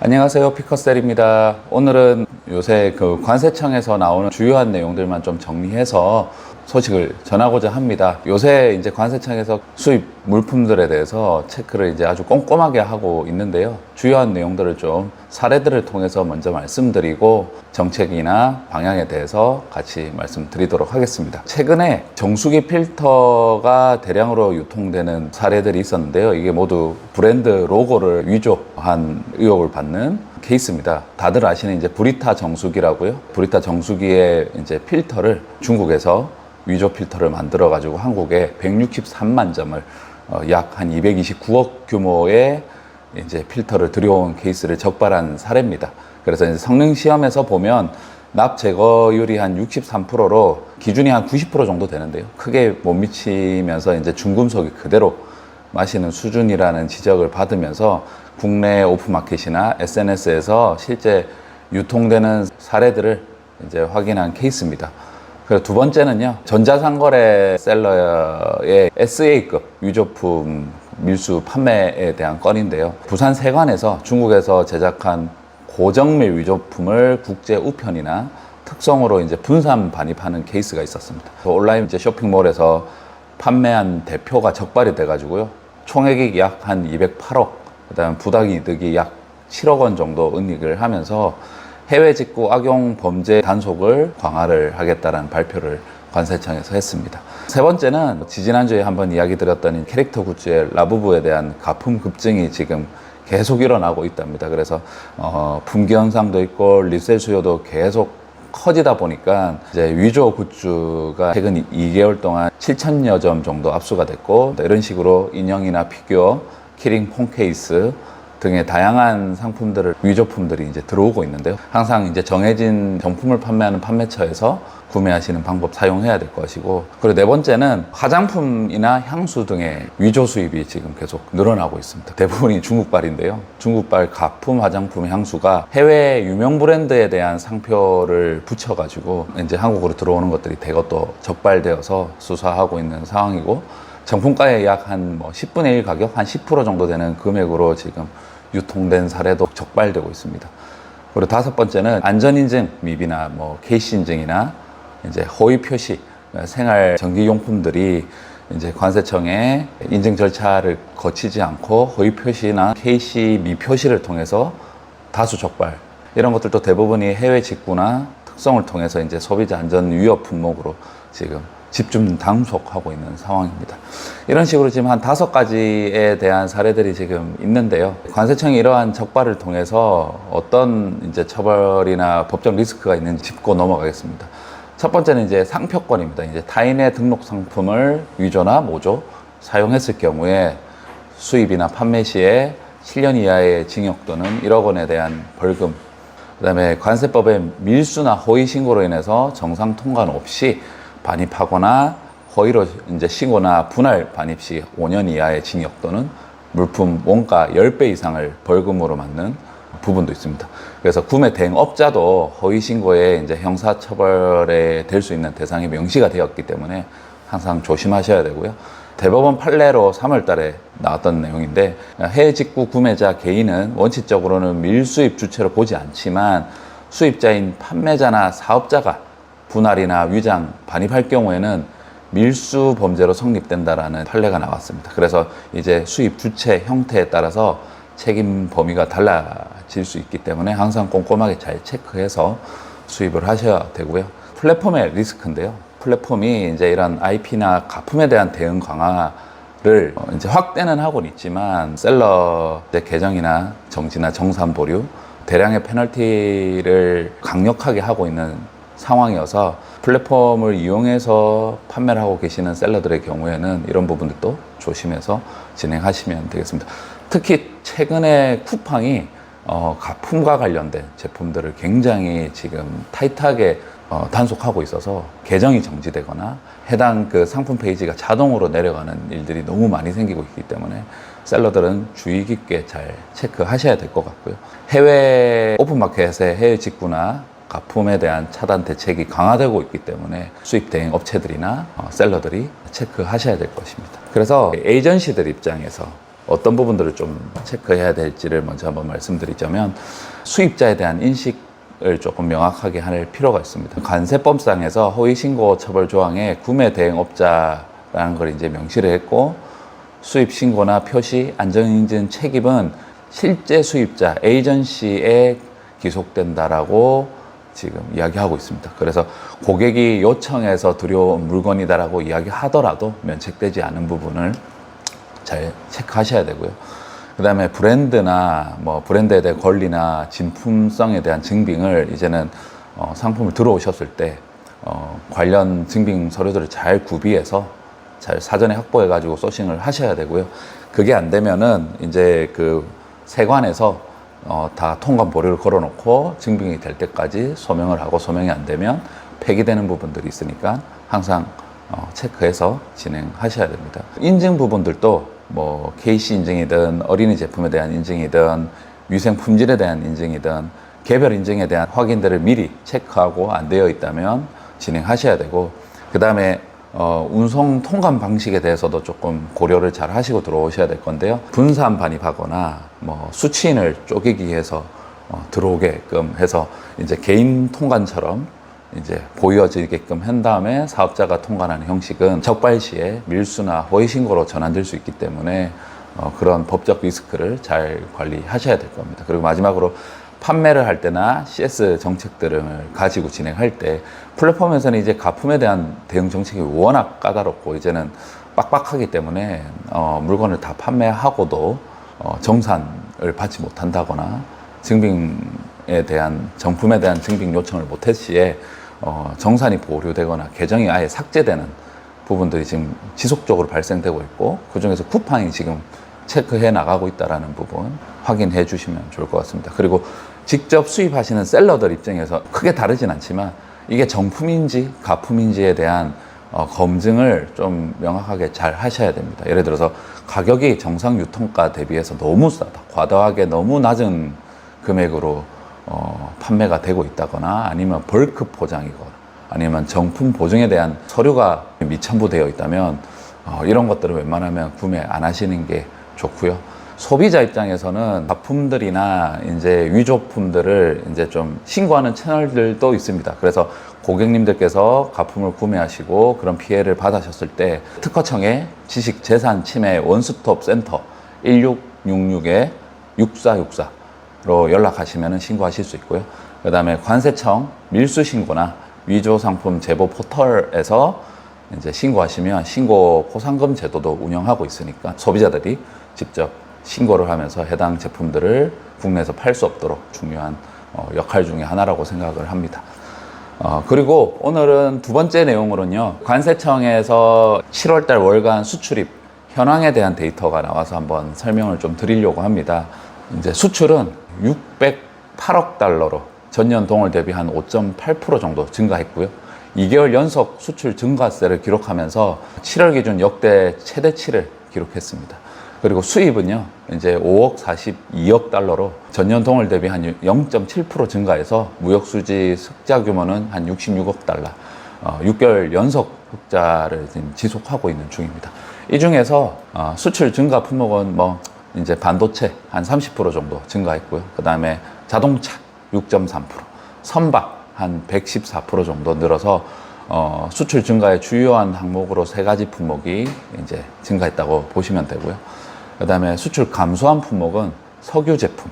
안녕하세요, 피커셀입니다. 오늘은 요새 관세청에서 나오는 주요한 내용들만 좀 정리해서 소식을 전하고자 합니다. 요새 이제 관세청에서 수입 물품들에 대해서 체크를 이제 아주 꼼꼼하게 하고 있는데요. 주요한 내용들을 좀 사례들을 통해서 먼저 말씀드리고 정책이나 방향에 대해서 같이 말씀드리도록 하겠습니다. 최근에 정수기 필터가 대량으로 유통되는 사례들이 있었는데요. 이게 모두 브랜드 로고를 위조한 의혹을 받는 케이스입니다. 다들 아시는 이제 브리타 정수기라고요. 브리타 정수기의 이제 필터를 중국에서 위조 필터를 만들어 가지고 한국에 163만 점을 약 한 229억 규모의 이제 필터를 들여온 케이스를 적발한 사례입니다. 그래서 이제 성능 시험에서 보면 납 제거율이 한 63%로 기준이 한 90% 정도 되는데요. 크게 못 미치면서 이제 중금속이 그대로 마시는 수준이라는 지적을 받으면서 국내 오픈마켓이나 SNS에서 실제 유통되는 사례들을 이제 확인한 케이스입니다. 그리고 두 번째는요, 전자상거래 셀러의 SA급 위조품 밀수 판매에 대한 건인데요. 부산 세관에서 중국에서 제작한 고정밀 위조품을 국제 우편이나 특송으로 이제 분산 반입하는 케이스가 있었습니다. 온라인 이제 쇼핑몰에서 판매한 대표가 적발이 돼가지고요. 총액이 약 한 208억, 그다음 부당이득이 약 7억 원 정도 은닉을 하면서 해외 직구 악용 범죄 단속을 강화를 하겠다는 발표를 관세청에서 했습니다. 세 번째는 지지난주에 한번 이야기 드렸던 캐릭터 굿즈의 라부부에 대한 가품 급증이 지금 계속 일어나고 있답니다. 그래서 품귀 현상도 있고 리셀 수요도 계속 커지다 보니까 이제 위조 굿즈가 최근 2개월 동안 7천여 점 정도 압수가 됐고, 이런 식으로 인형이나 피규어, 키링 폰 케이스 등의 다양한 상품들을 위조품들이 이제 들어오고 있는데요. 항상 이제 정해진 정품을 판매하는 판매처에서 구매하시는 방법 사용해야 될 것이고, 그리고 네 번째는 화장품이나 향수 등의 위조 수입이 지금 계속 늘어나고 있습니다. 대부분이 중국발인데요. 중국발 가품 화장품 향수가 해외 유명 브랜드에 대한 상표를 붙여가지고 이제 한국으로 들어오는 것들이 대거 또 적발되어서 수사하고 있는 상황이고, 정품가의 약 한 10분의 1 가격, 한 10% 정도 되는 금액으로 지금 유통된 사례도 적발되고 있습니다. 그리고 다섯 번째는 안전인증 미비나 KC 인증이나 이제 허위 표시, 생활 전기용품들이 이제 관세청의 인증 절차를 거치지 않고 허위 표시나 KC 미표시를 통해서 다수 적발. 이런 것들도 대부분이 해외 직구나 특송을 통해서 이제 소비자 안전 위협 품목으로 지금 집중 단속하고 있는 상황입니다. 이런 식으로 지금 한 5가지에 대한 사례들이 지금 있는데요. 관세청이 이러한 적발을 통해서 어떤 이제 처벌이나 법적 리스크가 있는지 짚고 넘어가겠습니다. 첫 번째는 이제 상표권입니다. 이제 타인의 등록 상품을 위조나 모조 사용했을 경우에 수입이나 판매 시에 7년 이하의 징역 또는 1억 원에 대한 벌금, 그다음에 관세법의 밀수나 허위 신고로 인해서 정상 통관 없이 반입하거나 허위로 이제 신고나 분할 반입 시 5년 이하의 징역 또는 물품 원가 10배 이상을 벌금으로 맞는 부분도 있습니다. 그래서 구매 대행업자도 허위 신고에 이제 형사처벌에 될 수 있는 대상이 명시가 되었기 때문에 항상 조심하셔야 되고요. 대법원 판례로 3월 달에 나왔던 내용인데, 해외 직구 구매자 개인은 원칙적으로는 밀수입 주체로 보지 않지만 수입자인 판매자나 사업자가 분할이나 위장, 반입할 경우에는 밀수 범죄로 성립된다라는 판례가 나왔습니다. 그래서 이제 수입 주체 형태에 따라서 책임 범위가 달라질 수 있기 때문에 항상 꼼꼼하게 잘 체크해서 수입을 하셔야 되고요. 플랫폼의 리스크인데요. 플랫폼이 이제 이런 IP나 가품에 대한 대응 강화를 이제 확대는 하고는 있지만 셀러 계정이나 정지나 정산 보류, 대량의 페널티를 강력하게 하고 있는 상황이어서 플랫폼을 이용해서 판매를 하고 계시는 셀러들의 경우에는 이런 부분들도 조심해서 진행하시면 되겠습니다. 특히 최근에 쿠팡이 가품과 관련된 제품들을 굉장히 지금 타이트하게 단속하고 있어서 계정이 정지되거나 해당 그 상품 페이지가 자동으로 내려가는 일들이 너무 많이 생기고 있기 때문에 셀러들은 주의 깊게 잘 체크하셔야 될 것 같고요. 해외 오픈마켓의 해외 직구나 가품에 대한 차단 대책이 강화되고 있기 때문에 수입 대행 업체들이나 셀러들이 체크하셔야 될 것입니다. 그래서 에이전시들 입장에서 어떤 부분들을 좀 체크해야 될지를 먼저 한번 말씀드리자면 수입자에 대한 인식을 조금 명확하게 할 필요가 있습니다. 관세법상에서 허위신고 처벌 조항에 구매 대행업자라는 걸 이제 명시를 했고 수입 신고나 표시, 안전인증 책임은 실제 수입자, 에이전시에 기속된다라고 지금 이야기하고 있습니다. 그래서 고객이 요청해서 들여온 물건이다라고 이야기하더라도 면책되지 않은 부분을 잘 체크하셔야 되고요. 그 다음에 브랜드나 뭐 브랜드에 대한 권리나 진품성에 대한 증빙을 이제는 상품을 들어오셨을 때 관련 증빙 서류들을 잘 구비해서 잘 사전에 확보해 가지고 소싱을 하셔야 되고요. 그게 안 되면은 이제 그 세관에서 다 통관 보류를 걸어 놓고 증빙이 될 때까지 소명을 하고 소명이 안 되면 폐기되는 부분들이 있으니까 항상 체크해서 진행하셔야 됩니다. 인증 부분들도 뭐 KC 인증이든 어린이 제품에 대한 인증이든 위생 품질에 대한 인증이든 개별 인증에 대한 확인들을 미리 체크하고 안 되어 있다면 진행하셔야 되고, 그 다음에 운송 통관 방식에 대해서도 조금 고려를 잘 하시고 들어오셔야 될 건데요. 분산 반입하거나 뭐 수취인을 쪼개기 위해서 들어오게끔 해서 이제 개인 통관처럼 이제 보여지게끔 한 다음에 사업자가 통관하는 형식은 적발 시에 밀수나 허위 신고로 전환될 수 있기 때문에 그런 법적 리스크를 잘 관리하셔야 될 겁니다. 그리고 마지막으로 판매를 할 때나 CS 정책들을 가지고 진행할 때 플랫폼에서는 이제 가품에 대한 대응 정책이 워낙 까다롭고 이제는 빡빡하기 때문에 물건을 다 판매하고도 정산을 받지 못한다거나 증빙에 대한 정품에 대한 증빙 요청을 못할 시에 정산이 보류되거나 계정이 아예 삭제되는 부분들이 지금 지속적으로 발생되고 있고, 그중에서 쿠팡이 지금 체크해 나가고 있다는 부분 확인해 주시면 좋을 것 같습니다. 그리고 직접 수입하시는 셀러들 입장에서 크게 다르진 않지만 이게 정품인지 가품인지에 대한 검증을 좀 명확하게 잘 하셔야 됩니다. 예를 들어서 가격이 정상 유통가 대비해서 너무 싸다, 과도하게 너무 낮은 금액으로 판매가 되고 있다거나 아니면 벌크 포장이거나 아니면 정품 보증에 대한 서류가 미첨부되어 있다면 이런 것들은 웬만하면 구매 안 하시는 게 좋고요. 소비자 입장에서는 가품들이나 이제 위조품들을 이제 좀 신고하는 채널들도 있습니다. 그래서 고객님들께서 가품을 구매하시고 그런 피해를 받으셨을 때 특허청에 지식재산침해 원스톱 센터 1666-6464로 연락하시면 신고하실 수 있고요. 그 다음에 관세청 밀수신고나 위조상품 제보 포털에서 이제 신고하시면 신고 포상금 제도도 운영하고 있으니까 소비자들이 직접 신고를 하면서 해당 제품들을 국내에서 팔 수 없도록 중요한 역할 중에 하나라고 생각을 합니다. 그리고 오늘은 두 번째 내용으로는요, 관세청에서 7월달 월간 수출입 현황에 대한 데이터가 나와서 한번 설명을 좀 드리려고 합니다. 이제 수출은 608억 달러로 전년 동월 대비 한 5.8% 정도 증가했고요. 2개월 연속 수출 증가세를 기록하면서 7월 기준 역대 최대치를 기록했습니다. 그리고 수입은요, 이제 5억 42억 달러로 전년 동월 대비 한 0.7% 증가해서 무역수지 흑자 규모는 한 66억 달러, 6개월 연속 흑자를 지금 지속하고 있는 중입니다. 이 중에서 수출 증가 품목은 뭐 이제 반도체 한 30% 정도 증가했고요. 그 다음에 자동차 6.3%, 선박 한 114% 정도 늘어서 수출 증가의 주요한 항목으로 세 가지 품목이 이제 증가했다고 보시면 되고요. 그 다음에 수출 감소한 품목은 석유 제품,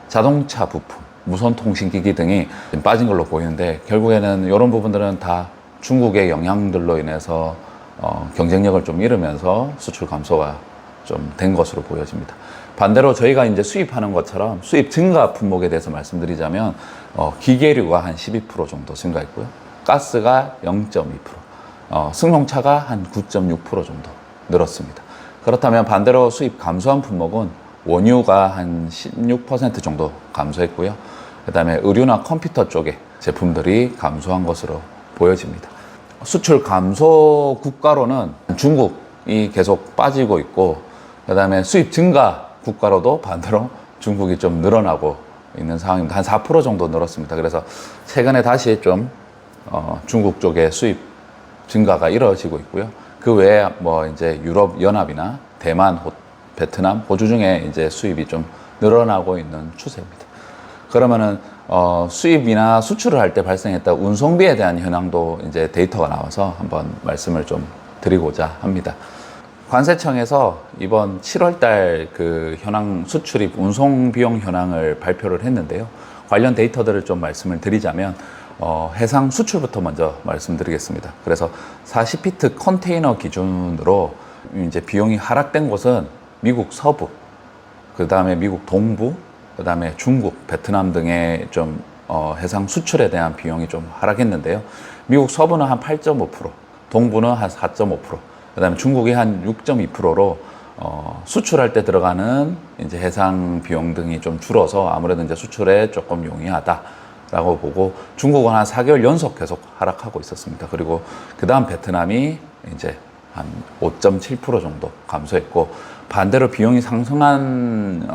자동차 부품, 무선통신기기 등이 빠진 걸로 보이는데, 결국에는 이런 부분들은 다 중국의 영향들로 인해서 경쟁력을 좀 잃으면서 수출 감소가 좀 된 것으로 보여집니다. 반대로 저희가 이제 수입하는 것처럼 수입 증가 품목에 대해서 말씀드리자면 기계류가 한 12% 정도 증가했고요. 가스가 0.2%, 승용차가 한 9.6% 정도 늘었습니다. 그렇다면 반대로 수입 감소한 품목은 원유가 한 16% 정도 감소했고요. 그 다음에 의류나 컴퓨터 쪽의 제품들이 감소한 것으로 보여집니다. 수출 감소 국가로는 중국이 계속 빠지고 있고, 그 다음에 수입 증가 국가로도 반대로 중국이 좀 늘어나고 있는 상황입니다. 한 4% 정도 늘었습니다. 그래서 최근에 다시 좀 중국 쪽의 수입 증가가 이루어지고 있고요. 그 외에 뭐 이제 유럽 연합이나 대만, 베트남, 호주 중에 이제 수입이 좀 늘어나고 있는 추세입니다. 그러면은 수입이나 수출을 할 때 발생했다 운송비에 대한 현황도 이제 데이터가 나와서 한번 말씀을 좀 드리고자 합니다. 관세청에서 이번 7월 달 그 현황 수출입 운송 비용 현황을 발표를 했는데요. 관련 데이터들을 좀 말씀을 드리자면 해상 수출부터 먼저 말씀드리겠습니다. 그래서 40피트 컨테이너 기준으로 이제 비용이 하락된 곳은 미국 서부, 그 다음에 미국 동부, 그 다음에 중국, 베트남 등의 좀 해상 수출에 대한 비용이 좀 하락했는데요. 미국 서부는 한 8.5%, 동부는 한 4.5%, 그 다음에 중국이 한 6.2%로 수출할 때 들어가는 이제 해상 비용 등이 좀 줄어서 아무래도 이제 수출에 조금 용이하다라고 보고, 중국은 한 4개월 연속 계속 하락하고 있었습니다. 그리고 그 다음 베트남이 이제 한 5.7% 정도 감소했고, 반대로 비용이 상승한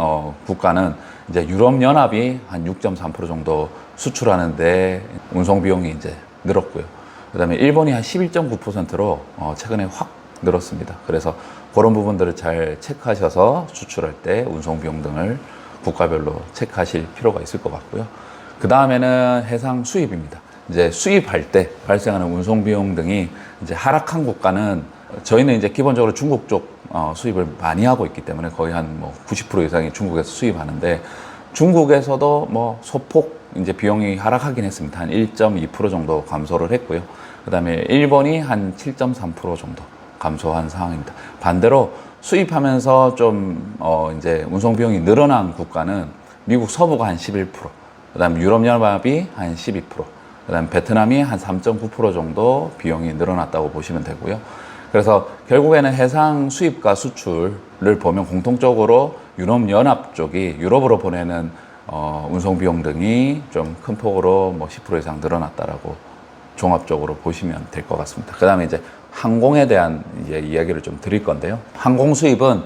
국가는 이제 유럽연합이 한 6.3% 정도 수출하는데 운송 비용이 이제 늘었고요. 그다음에 일본이 한 11.9%로 최근에 확 늘었습니다. 그래서 그런 부분들을 잘 체크하셔서 수출할 때 운송 비용 등을 국가별로 체크하실 필요가 있을 것 같고요. 그 다음에는 해상 수입입니다. 이제 수입할 때 발생하는 운송 비용 등이 이제 하락한 국가는, 저희는 이제 기본적으로 중국 쪽 수입을 많이 하고 있기 때문에 거의 한 뭐 90% 이상이 중국에서 수입하는데, 중국에서도 뭐 소폭 이제 비용이 하락하긴 했습니다. 한 1.2% 정도 감소를 했고요. 그 다음에 일본이 한 7.3% 정도 감소한 상황입니다. 반대로 수입하면서 좀 이제 운송 비용이 늘어난 국가는 미국 서부가 한 11%, 그 다음에 유럽연합이 한 12%, 그 다음에 베트남이 한 3.9% 정도 비용이 늘어났다고 보시면 되고요. 그래서 결국에는 해상 수입과 수출을 보면 공통적으로 유럽연합 쪽이 유럽으로 보내는 운송 비용 등이 좀 큰 폭으로 뭐 10% 이상 늘어났다라고 종합적으로 보시면 될 것 같습니다. 그 다음에 이제 항공에 대한 이제 이야기를 좀 드릴 건데요. 항공 수입은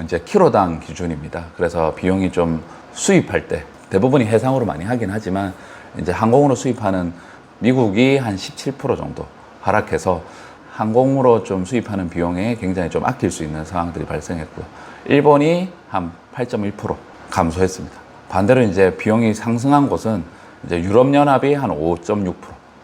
이제 키로당 기준입니다. 그래서 비용이 좀 수입할 때 대부분이 해상으로 많이 하긴 하지만, 이제 항공으로 수입하는 미국이 한 17% 정도 하락해서 항공으로 좀 수입하는 비용에 굉장히 좀 아낄 수 있는 상황들이 발생했고요. 일본이 한 8.1% 감소했습니다. 반대로 이제 비용이 상승한 곳은 이제 유럽연합이 한 5.6%,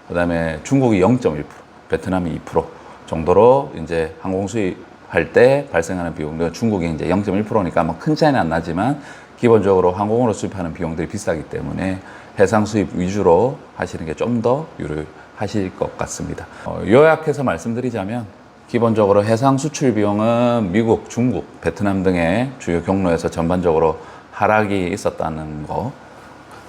그 다음에 중국이 0.1%, 베트남이 2% 정도로 이제 항공 수입할 때 발생하는 비용들, 중국이 이제 0.1%니까 뭐 큰 차이는 안 나지만 기본적으로 항공으로 수입하는 비용들이 비싸기 때문에 해상 수입 위주로 하시는 게 좀 더 유리하실 것 같습니다. 요약해서 말씀드리자면, 기본적으로 해상 수출 비용은 미국, 중국, 베트남 등의 주요 경로에서 전반적으로 하락이 있었다는 거,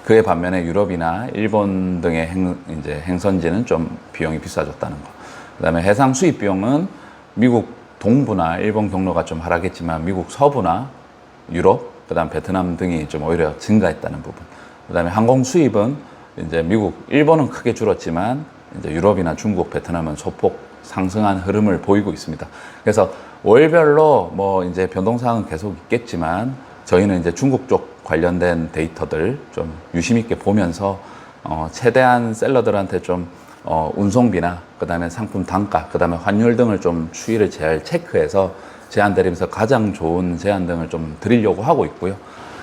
그에 반면에 유럽이나 일본 등의 이제 행선지는 좀 비용이 비싸졌다는 거. 그다음에 해상 수입 비용은 미국 동부나 일본 경로가 좀 하락했지만 미국 서부나 유럽, 그다음 베트남 등이 좀 오히려 증가했다는 부분. 그다음에 항공 수입은 이제 미국, 일본은 크게 줄었지만 이제 유럽이나 중국, 베트남은 소폭 상승한 흐름을 보이고 있습니다. 그래서 월별로 뭐 이제 변동사항은 계속 있겠지만, 저희는 이제 중국 쪽 관련된 데이터들 좀 유심 있게 보면서 최대한 셀러들한테 좀 운송비나 그다음에 상품 단가, 그다음에 환율 등을 좀 추이를 잘 체크해서 제안 드리면서 가장 좋은 제안 등을 좀 드리려고 하고 있고요.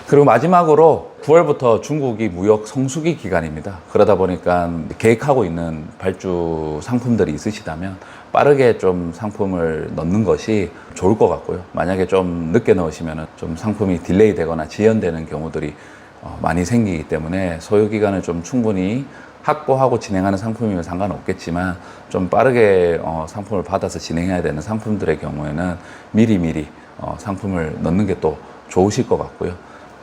그리고 마지막으로 9월부터 중국이 무역 성수기 기간입니다. 그러다 보니까 계획하고 있는 발주 상품들이 있으시다면 빠르게 좀 상품을 넣는 것이 좋을 것 같고요. 만약에 좀 늦게 넣으시면 좀 상품이 딜레이 되거나 지연되는 경우들이 많이 생기기 때문에 소요 기간을 좀 충분히 확보하고 진행하는 상품이면 상관없겠지만, 좀 빠르게 상품을 받아서 진행해야 되는 상품들의 경우에는 미리미리 상품을 넣는 게 또 좋으실 것 같고요.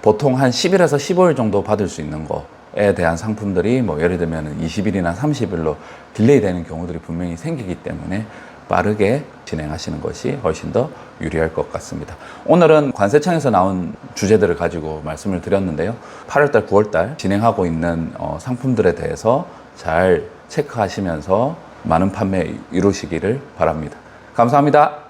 보통 한 10일에서 15일 정도 받을 수 있는 거에 대한 상품들이 뭐 예를 들면 20일이나 30일로 딜레이 되는 경우들이 분명히 생기기 때문에 빠르게 진행하시는 것이 훨씬 더 유리할 것 같습니다. 오늘은 관세청에서 나온 주제들을 가지고 말씀을 드렸는데요. 8월달, 9월달 진행하고 있는 상품들에 대해서 잘 체크하시면서 많은 판매 이루시기를 바랍니다. 감사합니다.